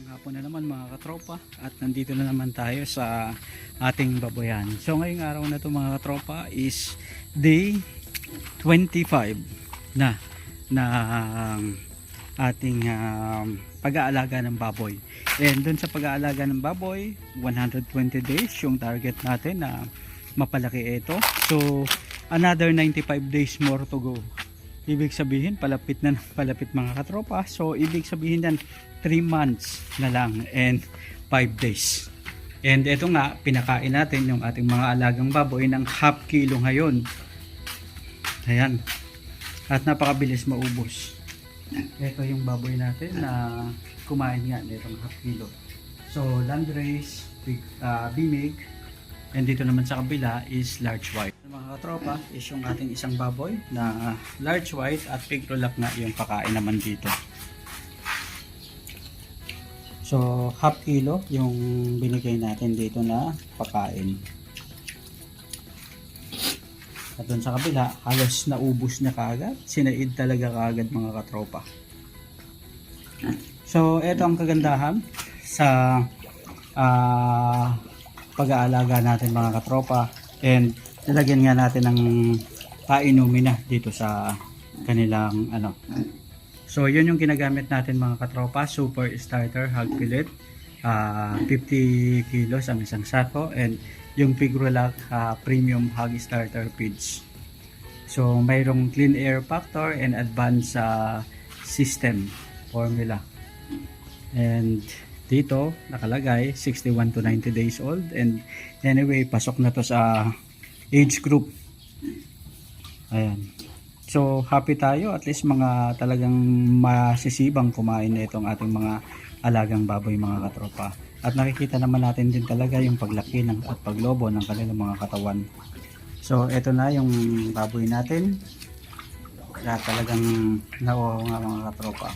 Hapon na naman mga katropa at nandito na naman tayo sa ating baboyan. So ngayong araw na to mga katropa is day 25 na ating pag-aalaga ng baboy. And dun sa pag-aalaga ng baboy, 120 days yung target natin na mapalaki ito. So another 95 days more to go. Ibig sabihin palapit na palapit mga katropa. So ibig sabihin yan 3 months na lang and 5 days. And ito nga, pinakain natin yung ating mga alagang baboy ng half kilo ngayon. Ayan. At napakabilis maubos. Ito yung baboy natin na kumain nga nitong half kilo. So landrace, bimig, and dito naman sa kabila is large white. Mga katropa is yung ating isang baboy na large white at pig roll na yung pakain naman dito. So half kilo yung binigay natin dito na pakain. At dun sa kabila halos naubos na kaagad. Sinaid talaga kaagad mga katropa. So ito ang kagandahan sa pag-aalaga natin mga katropa, and nilagyan nga natin ng painumin na dito sa kanilang ano. So yun yung ginagamit natin mga katropa, super starter hog pellet, 50 kilos ang isang sako, and yung Pigrolac premium hog starter feeds. So mayroong clean air factor and advanced system formula. And dito nakalagay 61 to 90 days old, and anyway pasok na to sa age group. Ayan. So happy tayo, at least mga talagang masisibang kumain na itong ating mga alagang baboy mga katropa. At nakikita naman natin din talaga yung paglaki ng at paglobo ng kanilang mga katawan. So ito na yung baboy natin. Kaya talagang nauhaw nga mga katropa.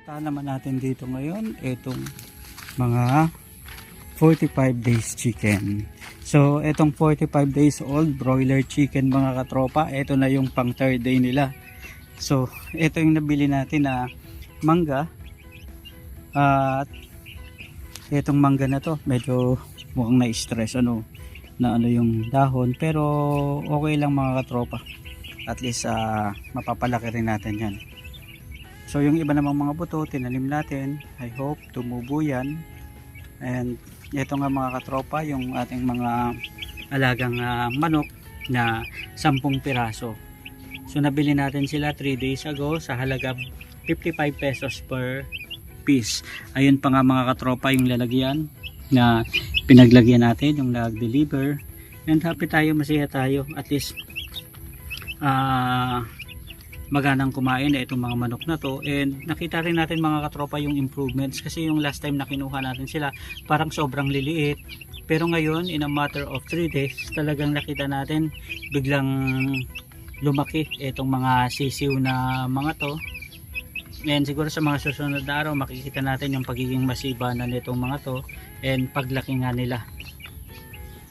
Taan naman natin dito ngayon itong mga 45 days chicken. So itong 45 days old broiler chicken mga katropa, ito na yung pang third day nila. So ito yung nabili natin na mangga. At itong mangga na to medyo mukhang na-stress na yung dahon, pero okay lang mga katropa. At least mapapalaki rin natin yan. So yung iba namang mga buto tinanim natin, I hope tumubo yan. And ito nga mga katropa yung ating mga alagang manok na 10 piraso. So nabili natin sila 3 days ago sa halaga 55 pesos per piece. Ayun pa nga mga katropa yung lalagyan na pinaglagyan natin, yung nag-deliver. And happy tayo, masaya tayo. At least maganang kumain na itong mga manok na to, and nakita rin natin mga katropa yung improvements, kasi yung last time na kinuha natin sila parang sobrang liliit, pero ngayon in a matter of 3 days talagang nakita natin biglang lumaki itong mga sisiw na mga to. And siguro sa mga susunod na araw makikita natin yung pagiging masiba na nitong mga to, and paglaki nga nila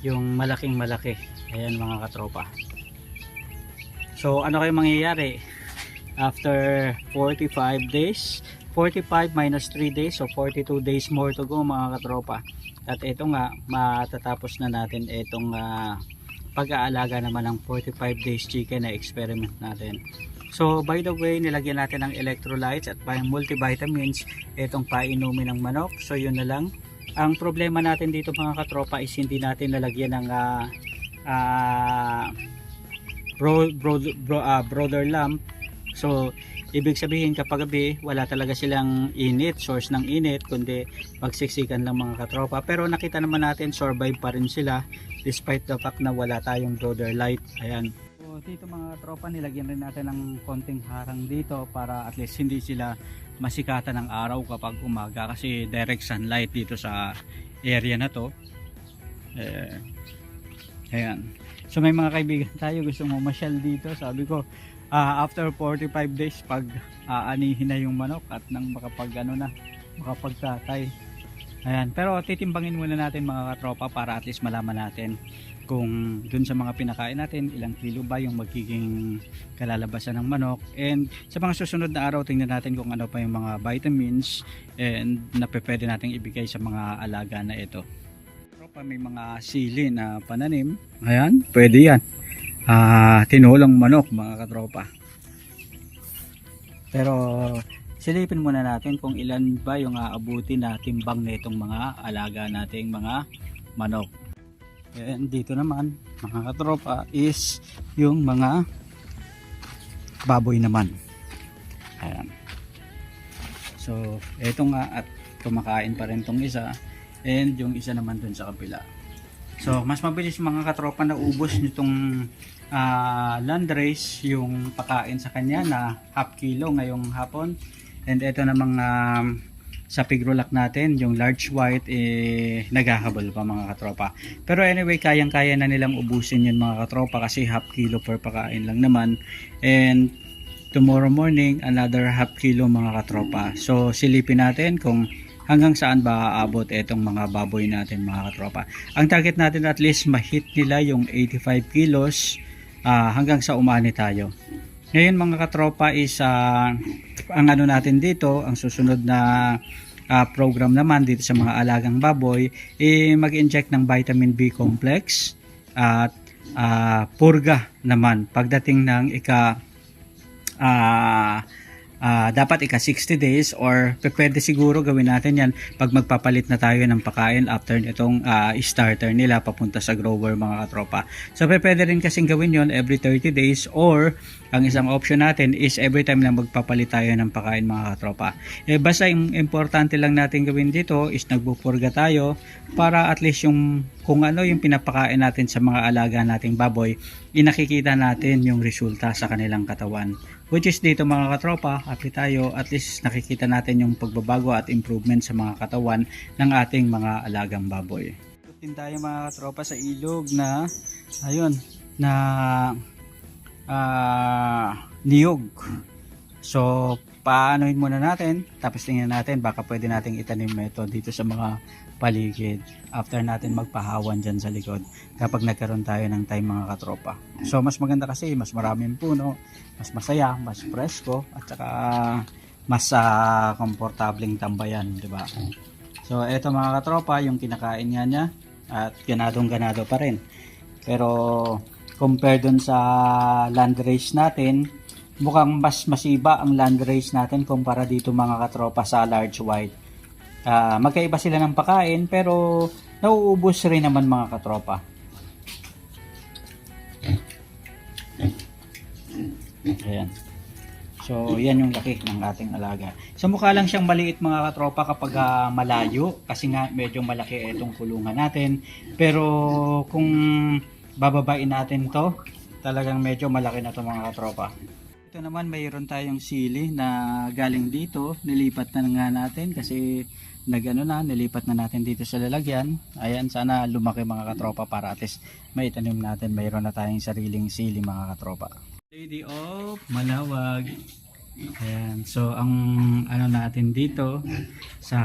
yung malaking malaki. Ayan mga katropa. So ano kayo mangyayari after 45 days? 45 minus 3 days, so 42 days more to go mga katropa. At ito nga matatapos na natin itong pag-aalaga naman ng 45 days chicken na experiment natin. So by the way, nilagyan natin ng electrolytes at multivitamins itong painumin ng manok. So yun na lang. Ang problema natin dito mga katropa is hindi natin nalagyan ng brother lamp. So ibig sabihin kapag gabi wala talaga silang init, source ng init, kundi pagsiksikan lang mga katropa. Pero nakita naman natin survive pa rin sila despite the fact na wala tayong brother light. Ayan. So dito mga katropa nilagyan rin natin ng konting harang dito para at least hindi sila masikatan ng araw kapag umaga, kasi direct sunlight dito sa area na to. Ayan. So may mga kaibigan tayo gusto mo masyal dito. Sabi ko after 45 days pag aanihin na yung manok at nang makapagtatay. Ayan. Pero titimbangin muna natin mga katropa para at least malaman natin kung dun sa mga pinakain natin, ilang kilo ba yung magiging kalalabasan ng manok. And sa mga susunod na araw, tingnan natin kung ano pa yung mga vitamins and na pwede natin ibigay sa mga alaga na ito. Tropa, may mga sili na pananim. Ayan, pwede yan. Tinulang manok mga katropa. Pero silipin muna natin kung ilan ba yung aabuti na timbang nitong mga alaga nating mga manok. And dito naman mga katropa is yung mga baboy naman. Ayan. So eto nga, at kumakain pa rin tong isa, and yung isa naman dun sa kabila. So mas mabilis mga katropa na ubos nitong landrace yung pakain sa kanya na half kilo ngayong hapon. And ito namang sa pigrolak natin, yung large white, naghahabol pa mga katropa. Pero anyway, kayang-kaya na nilang ubusin yun mga katropa kasi half kilo per pakain lang naman. And tomorrow morning, another half kilo mga katropa. So silipin natin kung hanggang saan ba aabot itong mga baboy natin mga katropa. Ang target natin at least ma-hit nila yung 85 kilos hanggang sa umani tayo. Ngayon mga katropa is ang ano natin dito, ang susunod na program naman dito sa mga alagang baboy, mag-inject ng vitamin B complex at purga naman pagdating ng dapat ika 60 days, or pwede siguro gawin natin yan pag magpapalit na tayo ng pakain after itong starter nila papunta sa grower mga katropa. So pwede rin kasing gawin yon every 30 days, or ang isang option natin is every time lang magpapalit tayo ng pakain mga katropa. Basta yung importante lang natin gawin dito is nagpupurga tayo para at least yung kung ano yung pinapakain natin sa mga alaga nating baboy, inakikita natin yung resulta sa kanilang katawan. Which is dito mga katropa, happy tayo, at least nakikita natin yung pagbabago at improvement sa mga katawan ng ating mga alagang baboy. Tutin tayo mga katropa sa ilog na ayun, na niyog. So paanohin muna natin, tapos tingnan natin baka pwede nating itanim ito dito sa mga paligid after natin magpahawan dyan sa likod kapag nagkaroon tayo ng time mga katropa. So mas maganda kasi mas maraming puno, mas masaya, mas presko, at saka mas komportableng tambayan, di ba? So eto mga katropa, yung kinakain niya at ganadong-ganado pa rin. Pero compare dun sa landrace natin, mukhang mas masiba ang landrace natin kumpara dito mga katropa sa large white. Magkaiba sila ng pakain pero nauubos rin naman mga katropa. Ayan. So yan yung laki ng ating alaga. Sa mukha lang siyang maliit mga katropa kapag malayo kasi nga medyo malaki itong kulungan natin. Pero kung bababain natin to, talagang medyo malaki na to mga katropa. Ito naman mayroon tayong sili na galing dito, nilipat na nga natin kasi nilipat na natin dito sa lalagyan. Ayan, sana lumaki mga katropa para at least may itanim natin, mayroon na tayong sariling sili mga katropa. Lady of Manawag. Ayan, so ang ano natin dito sa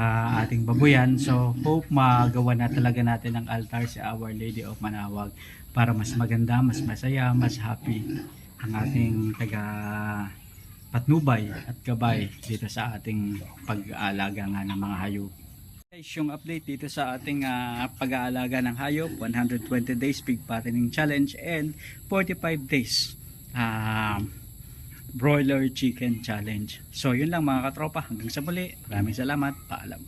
ating babuyan, so hope magawa na talaga natin ng altar sa Our Lady of Manawag para mas maganda, mas masaya, mas happy ang ating taga patnubay at gabay dito sa ating pag-aalaga nga ng mga hayop. Guys, yung update dito sa ating pag-aalaga ng hayop, 120 days pig fattening challenge and 45 days broiler chicken challenge. So yun lang mga katropa, hanggang sa muli, maraming salamat, paalam.